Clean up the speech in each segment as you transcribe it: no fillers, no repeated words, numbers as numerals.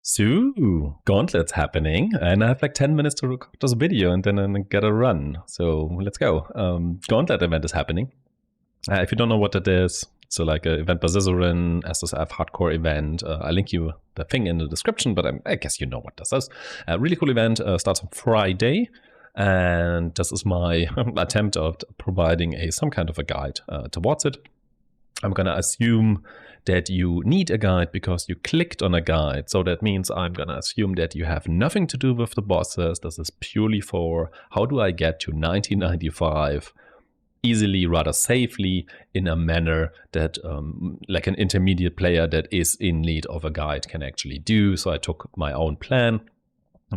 So, Gauntlet's happening, and I have like 10 minutes to record this video and then I gotta run. So, let's go. Gauntlet event is happening. If you don't know what that is, so like an event by Zizarin, SSF hardcore event. I link you the thing in the description, but I guess you know what this is. A really cool event starts on Friday, and this is my attempt at providing some kind of a guide towards it. I'm gonna assume that you need a guide because you clicked on a guide. So that means I'm gonna assume that you have nothing to do with the bosses. This is purely for how do I get to 1995 easily, rather safely, in a manner that like an intermediate player that is in need of a guide can actually do. So I took my own plan,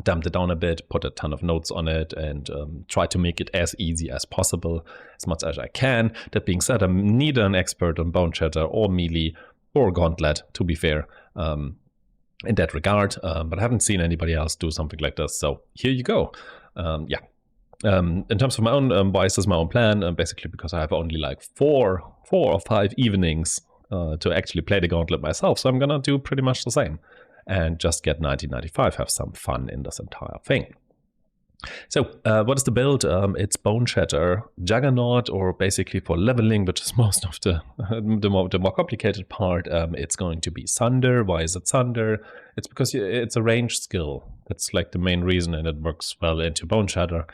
dumped it down a bit, put a ton of notes on it, and try to make it as easy as possible, as much as I can. That being said, I'm neither an expert on Boneshatter or Melee or Gauntlet, to be fair, in that regard, but I haven't seen anybody else do something like this, so here you go. In terms of my own biases, my own plan, basically because I have only like four or five evenings to actually play the Gauntlet myself, so I'm gonna do pretty much the same and just get 1995, have some fun in this entire thing. So what is the build? It's Boneshatter Juggernaut, or basically for leveling, which is most of the more complicated part, it's going to be Sunder. Why is it Sunder? It's because it's a ranged skill. That's like the main reason, and it works well into Boneshatter,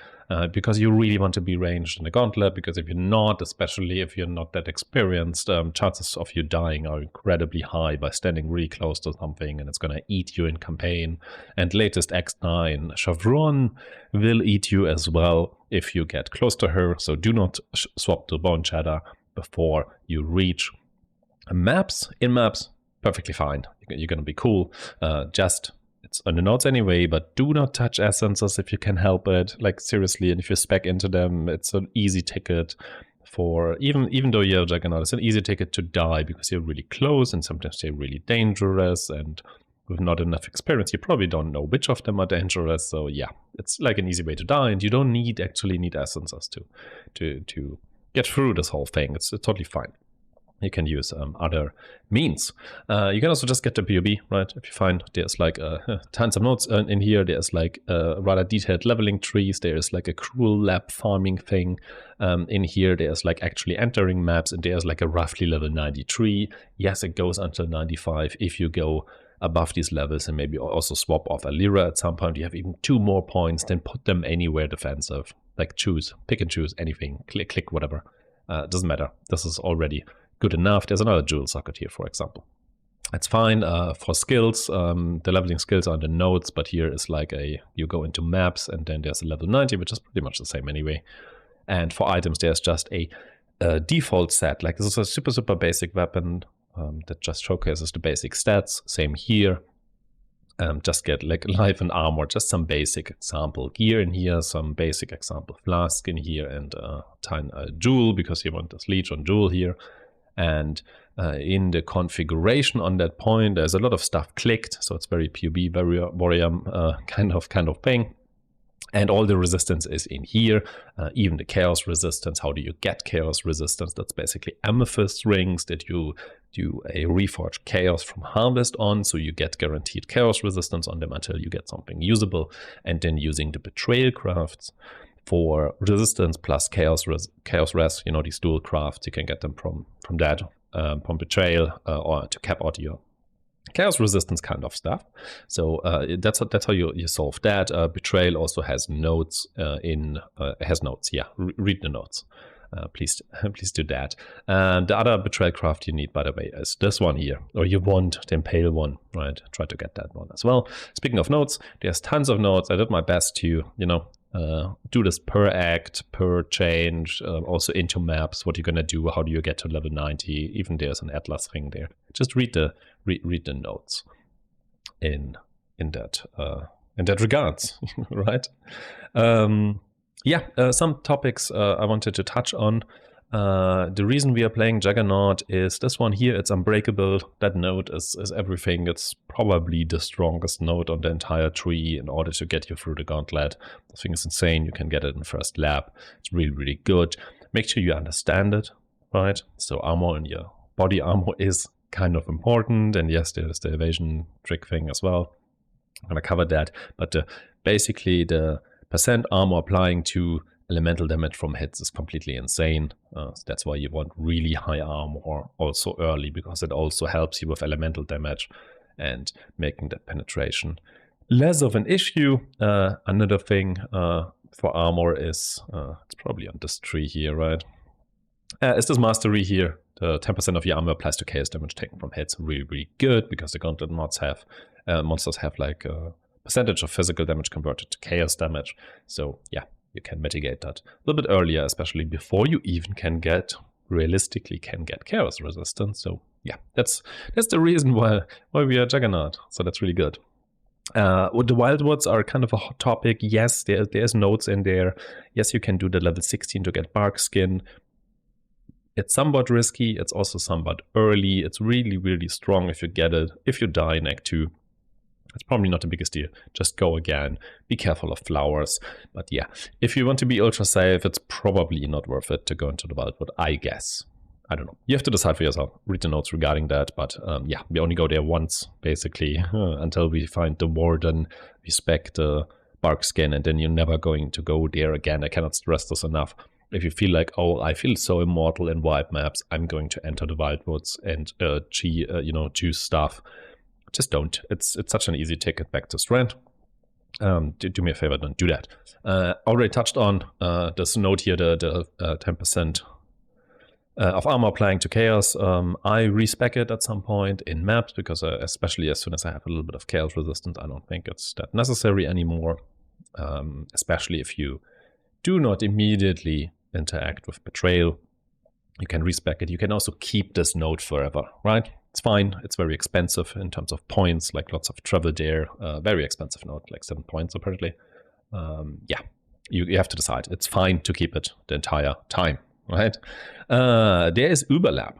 because you really want to be ranged in the Gauntlet, because if you're not, especially if you're not that experienced, chances of you dying are incredibly high by standing really close to something, and it's going to eat you in campaign. And latest X9, Chevron will eat you as well if you get close to her, so do not swap to Boneshatter before you reach maps. In maps, perfectly fine. You're going to be cool. It's on the notes anyway, but do not touch essences if you can help it. Like seriously, and if you spec into them, it's an easy ticket for, even though you're a Juggernaut, it's an easy ticket to die because you're really close and sometimes they're really dangerous, and with not enough experience, you probably don't know which of them are dangerous. So yeah, it's like an easy way to die, and you don't actually need essences to get through this whole thing. It's totally fine. You can use other means. You can also just get the POB, right? If you find there's like tons of notes in here, there's like rather detailed leveling trees, there's like a cruel lab farming thing in here, there's like actually entering maps, and there's like a roughly level 93. Yes, it goes until 95 if you go above these levels, and maybe also swap off a Lyra at some point. You have even 2 more points, then put them anywhere defensive. Like pick and choose anything, click whatever. Doesn't matter. This is already good enough. There's another jewel socket here, for example. That's fine. For skills, the leveling skills are in the notes, but here is like you go into maps, and then there's a level 90, which is pretty much the same anyway. And for items, there's just a default set. Like this is a super basic weapon that just showcases the basic stats. Same here. Just get like life and armor, just some basic example gear in here, some basic example flask in here, and a jewel, because you want this leech on jewel here. And in the configuration on that point, there's a lot of stuff clicked, so it's very PUB, very warrior kind of thing. And all the resistance is in here, even the chaos resistance. How do you get chaos resistance? That's basically amethyst rings that you do a reforged chaos from harvest on, so you get guaranteed chaos resistance on them until you get something usable. And then using the betrayal crafts for resistance plus chaos res, you know, these dual crafts, you can get them from that, from betrayal, or to cap out your chaos resistance kind of stuff. So that's how you solve that. Betrayal also has notes has notes. Yeah, read the notes. Please do that. The other betrayal craft you need, by the way, is this one here, or you want the impale one, right? Try to get that one as well. Speaking of notes, there's tons of notes. I did my best to, you know, do this per act, per change, also into maps, what you're gonna do, how do you get to level 90, even there's an atlas thing there. Just read the notes in that regards, right? Some topics I wanted to touch on. The reason we are playing Juggernaut is this one here. It's unbreakable. That node is everything. It's probably the strongest node on the entire tree in order to get you through the Gauntlet. The thing is insane. You can get it in first lap. It's really good. Make sure you understand it, right? So armor and your body armor is kind of important. And yes, there's the evasion trick thing as well. I'm going to cover that. But basically, the percent armor applying to elemental damage from hits is completely insane. So that's why you want really high armor also early, because it also helps you with elemental damage and making that penetration less of an issue. Another thing for armor is, it's probably on this tree here, right? Is this mastery here. The 10% of your armor applies to chaos damage taken from hits. Really, really good, because the gauntlet mods have, monsters have like a percentage of physical damage converted to chaos damage. So yeah, you can mitigate that a little bit earlier, especially before you even realistically can get chaos resistance. So yeah, that's the reason why we are Juggernaut. So that's really good. The Wildwoods are kind of a hot topic. Yes, there's nodes in there. Yes, you can do the level 16 to get bark skin. It's somewhat risky. It's also somewhat early. It's really, really strong if you get it. If you die in Act 2, it's probably not the biggest deal. Just go again. Be careful of flowers. But yeah, if you want to be ultra safe, it's probably not worth it to go into the Wildwood, I guess. I don't know. You have to decide for yourself. Read the notes regarding that. But yeah, we only go there once, basically, until we find the Warden, we spec the bark skin, and then you're never going to go there again. I cannot stress this enough. If you feel like, oh, I feel so immortal in wipe maps, I'm going to enter the Wildwoods and choose stuff. Just don't. It's such an easy ticket back to Strand. Do me a favor, don't do that. Already touched on this note here, the 10% of armor applying to chaos. I respec it at some point in maps, because especially as soon as I have a little bit of chaos resistance, I don't think it's that necessary anymore. Especially if you do not immediately interact with betrayal, you can respec it. You can also keep this node forever, right? It's fine. It's very expensive in terms of points, like lots of travel there. Very expensive node, like 7 points apparently. Yeah, you have to decide. It's fine to keep it the entire time, right? There is Überlap.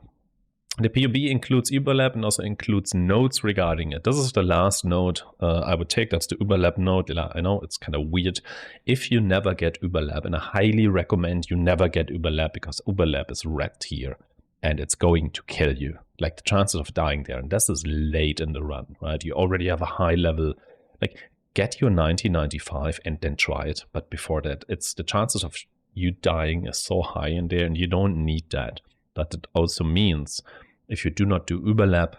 The POB includes Überlap and also includes nodes regarding it. This is the last node I would take. That's the Überlap node. I know it's kind of weird if you never get Überlap, and I highly recommend you never get Überlap, because Überlap is red tier and it's going to kill you. Like the chances of dying there, and this is late in the run, right? You already have a high level. Like, get your 90-95 and then try it. But before that, it's the chances of you dying is so high in there, and you don't need that. But it also means if you do not do Überlap,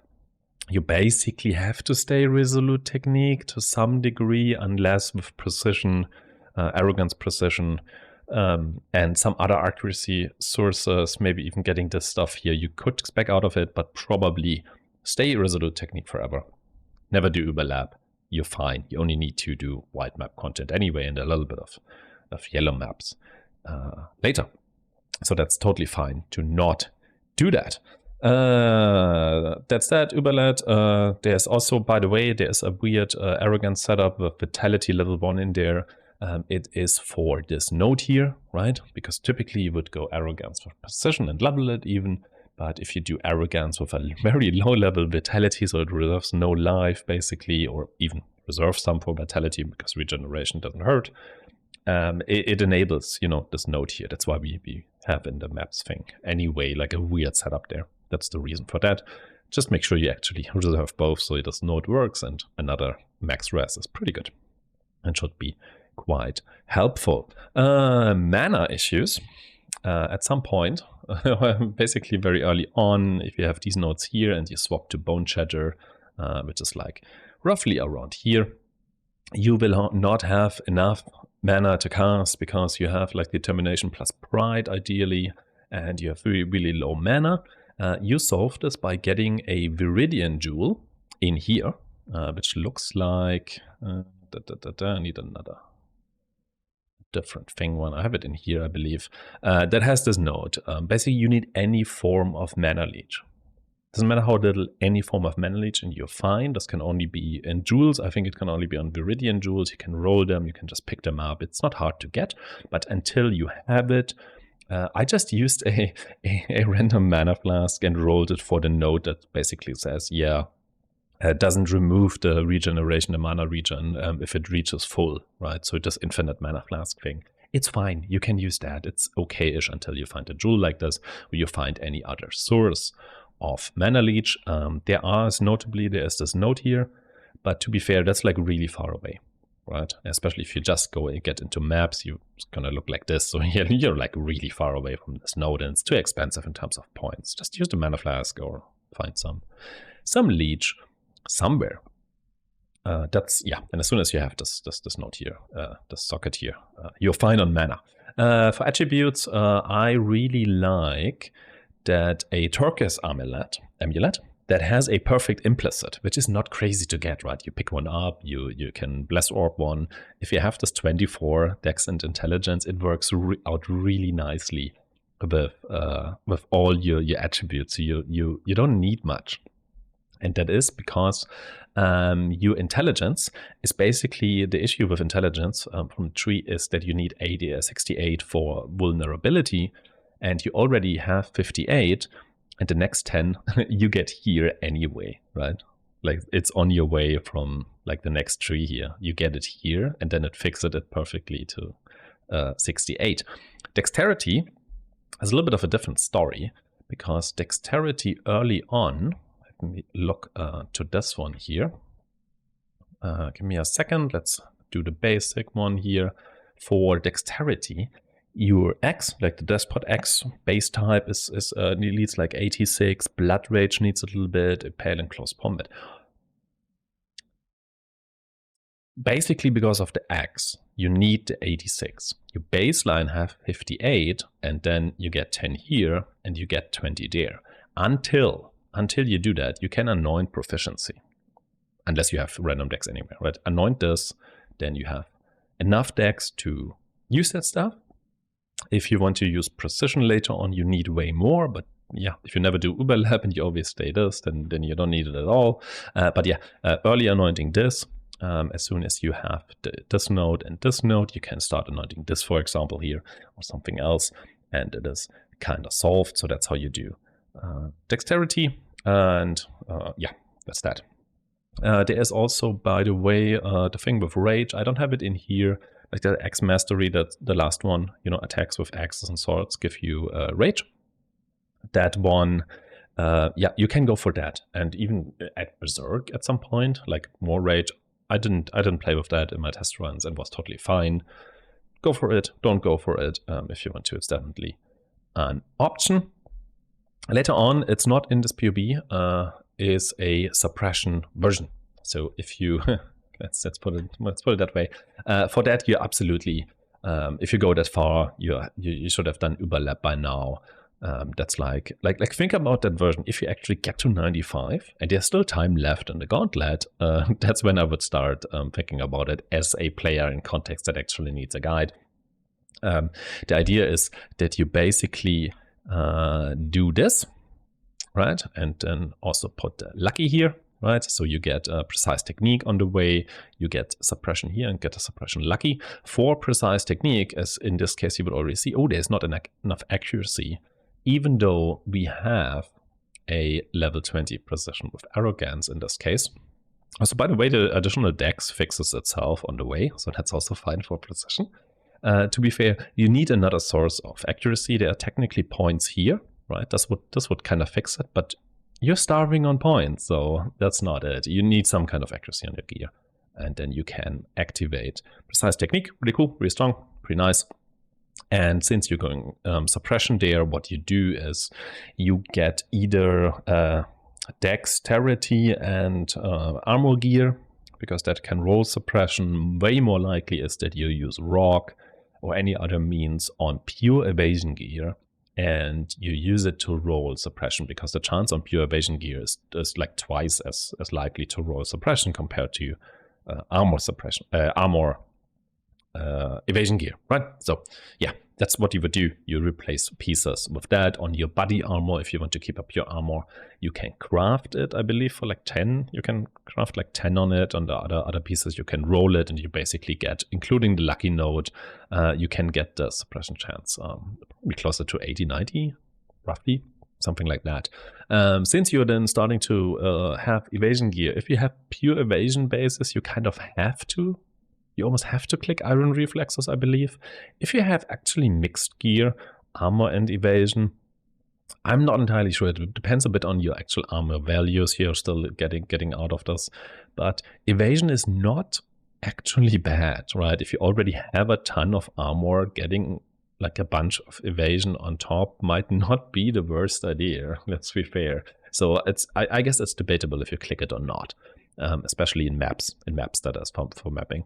you basically have to stay resolute technique to some degree, unless with precision, arrogance precision, and some other accuracy sources, maybe even getting this stuff here, you could spec out of it, but probably stay resolute technique forever. Never do Überlap. You're fine. You only need to do white map content anyway, and a little bit of yellow maps later. So that's totally fine to not do that. That's that. Überlap. There's also, by the way, there's a weird arrogance setup with vitality level 1 in there. It is for this node here, right? Because typically you would go arrogance for precision and level it even. But if you do arrogance with a very low level vitality, so it reserves no life basically, or even reserves some for vitality because regeneration doesn't hurt, it enables, this node here. That's why we have in the maps thing anyway, like a weird setup there. That's the reason for that. Just make sure you actually reserve both so this node works, and another max res is pretty good and should be quite helpful. Mana issues at some point, basically very early on, if you have these nodes here and you swap to Boneshatter, which is like roughly around here, you will not have enough mana to cast because you have like Determination plus Pride ideally, and you have really, really low mana. You solve this by getting a Viridian Jewel in here, which looks like... I need another different thing one. I have it in here, I believe. That has this node. Basically, you need any form of mana leech. Doesn't matter how little, any form of mana leech, and you're fine. This can only be in jewels. I think it can only be on Viridian jewels. You can roll them. You can just pick them up. It's not hard to get, but until you have it, I just used a random mana flask and rolled it for the node that basically says, yeah, it doesn't remove the regeneration, the mana regen, if it reaches full, right? So it does infinite mana flask thing. It's fine. You can use that. It's okay-ish until you find a jewel like this, or you find any other source of mana leech. There is this node here, But to be fair, that's like really far away, right? Especially if you just go and get into maps, you're gonna look like this. So you're like really far away from this node, and it's too expensive in terms of points. Just use the mana flask or find some leech somewhere. That's, yeah, and as soon as you have this node here, this socket here, you're fine on mana. For attributes, I really like that a turquoise amulet that has a perfect implicit, which is not crazy to get, right? You pick one up, you can bless orb one. If you have this 24 dex and intelligence, it works out really nicely with all your attributes. You don't need much. And that is because your intelligence is basically, the issue with intelligence from the tree is that you need 68 for vulnerability, and you already have 58, and the next 10 you get here anyway, right? Like it's on your way from like the next tree here. You get it here, and then it fixes it perfectly to 68. Dexterity is a little bit of a different story, because dexterity early on, let me look to this one here. Give me a second. Let's do the basic one here. For dexterity, your X, like the Despot X base type, needs like 86. Blood Rage needs a little bit. Impale and Close Combat. Basically, because of the X, you need the 86. Your baseline have 58, and then you get 10 here, and you get 20 there. Until you do that, you can anoint proficiency. Unless you have random dex anywhere, right? Anoint this, then you have enough dex to use that stuff. If you want to use precision later on, you need way more, but yeah, if you never do overlap and you always stay this, then you don't need it at all. But yeah, early anointing this. As soon as you have this node and this node, you can start anointing this, for example, here, or something else, and it is kind of solved. So that's how you do dexterity, and yeah, that's that. There is also, by the way, the thing with rage. I don't have it in here. Like the X mastery, that the last one, you know, attacks with axes and swords give you rage. That one, yeah, you can go for that, and even add berserk at some point, like more rage. I didn't play with that in my test runs and was totally fine. Go for it. Don't go for it if you want to. It's definitely an option. Later on, it's not in this POB, is a suppression version. So if you let's put it that way. For that, you absolutely, if you go that far, you should have done overlap by now. That's like think about that version. If you actually get to 95 and there's still time left in the gauntlet, that's when I would start thinking about it as a player in context that actually needs a guide. The idea is that you basically do this, right? And then also put lucky here, right? So you get a precise technique on the way, you get suppression here and get a suppression lucky. For precise technique, as in this case, you would already see, oh, there's not enough accuracy, even though we have a level 20 precision with arrogance in this case. Also, by the way, the additional dex fixes itself on the way, so that's also fine for precision. To be fair, you need another source of accuracy. There are technically points here, right? This would kind of fix it, but you're starving on points, so that's not it. You need some kind of accuracy on your gear, and then you can activate precise technique. Really cool, really strong, pretty nice. And since you're going suppression there, what you do is you get either dexterity and armor gear, because that can roll suppression. Way more likely is that you use rock or any other means on pure evasion gear, and you use it to roll suppression, because the chance on pure evasion gear is like twice as likely to roll suppression compared to armor suppression, evasion gear, right? So yeah, that's what you would do. You replace pieces with that on your body armor. If you want to keep up your armor, you can craft it, I believe, for like 10. You can craft like 10 on it. On the other pieces, you can roll it, and you basically get, including the lucky node, you can get the suppression chance probably closer to 80, 90, roughly, something like that. Since you're then starting to have evasion gear, if you have pure evasion bases, you kind of have to. You almost have to click Iron Reflexes, I believe. If you have actually mixed gear, armor and evasion, I'm not entirely sure. It depends a bit on your actual armor values here, still getting out of this. But evasion is not actually bad, right? If you already have a ton of armor, getting like a bunch of evasion on top might not be the worst idea, let's be fair. So I guess it's debatable if you click it or not, especially in maps that is for mapping.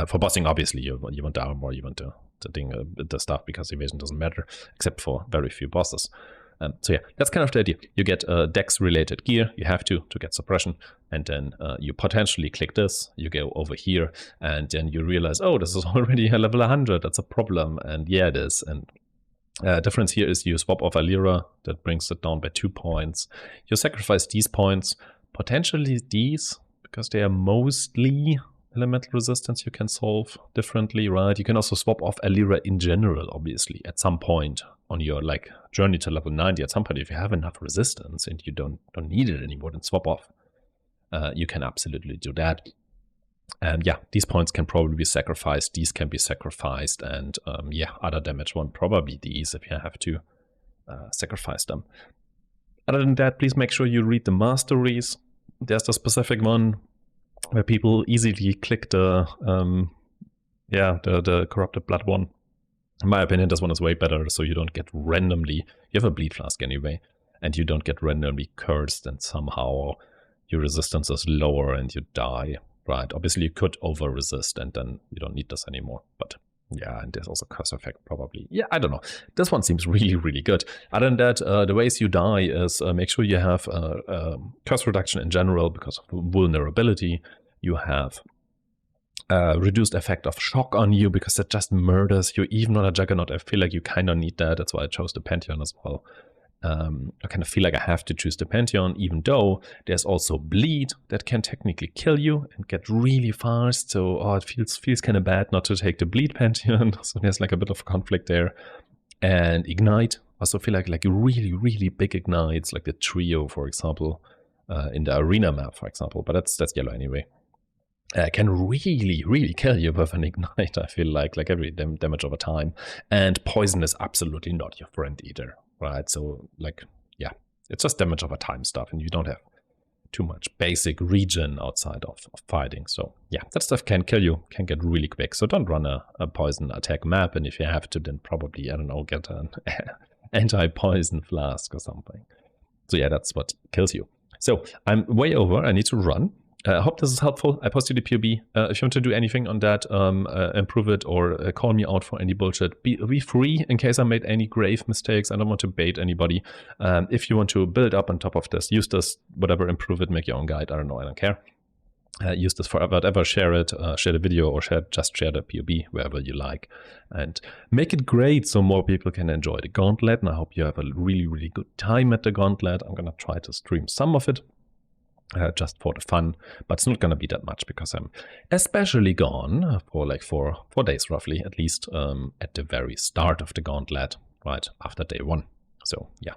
For bossing, obviously, you want the armor, you want the stuff, because evasion doesn't matter, except for very few bosses. So yeah, that's kind of the idea. You get dex-related gear, you have to get suppression, and then you potentially click this, you go over here, and then you realize, oh, this is already a level 100, that's a problem, and yeah, it is. And difference here is you swap off Alira, that brings it down by 2 points. You sacrifice these points, potentially these, because they are mostly elemental resistance you can solve differently, right? You can also swap off Alira in general, obviously, at some point on your like journey to level 90. At some point, if you have enough resistance and you don't need it anymore, then swap off. You can absolutely do that. And yeah, these points can probably be sacrificed. These can be sacrificed, and yeah, other damage one, probably these if you have to sacrifice them. Other than that, please make sure you read the masteries. There's the specific one where people easily click the corrupted blood one. In my opinion, this one is way better, so you don't get randomly, you have a bleed flask anyway, and you don't get randomly cursed and somehow your resistance is lower and you die, right? Obviously you could over resist and then you don't need this anymore, but yeah, and there's also curse effect probably. Yeah, I don't know. This one seems really, really good. Other than that, the ways you die is make sure you have curse reduction in general because of vulnerability. You have reduced effect of shock on you because it just murders you. Even on a Juggernaut, I feel like you kind of need that. That's why I chose the Pantheon as well. I kind of feel like I have to choose the Pantheon, even though there's also Bleed that can technically kill you and get really fast. So it feels kind of bad not to take the Bleed Pantheon. So there's like a bit of conflict there. And Ignite, also feel like really, really big ignites, like the Trio, for example, in the Arena map, for example. But that's yellow anyway. Can really, really kill you with an Ignite, I feel like every damage over time. And Poison is absolutely not your friend either, right? So, like, yeah, it's just damage over time stuff, and you don't have too much basic regen outside of fighting. So, yeah, that stuff can kill you, can get really quick. So don't run a Poison attack map, and if you have to, then probably, I don't know, get an anti-poison flask or something. So, yeah, that's what kills you. So, I'm way over, I need to run. I hope this is helpful. I posted the POB. If you want to do anything on that, improve it or call me out for any bullshit, be free in case I made any grave mistakes. I don't want to bait anybody. If you want to build up on top of this, use this, whatever, improve it, make your own guide. I don't know, I don't care. Use this for whatever, share it, share the video, or just share the POB wherever you like. And make it great so more people can enjoy the Gauntlet. And I hope you have a really, really good time at the Gauntlet. I'm going to try to stream some of it. Just for the fun, but it's not going to be that much because I'm especially gone for like 4 days roughly, at least at the very start of the Gauntlet, right after day 1. So yeah,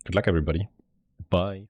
good luck everybody. Bye.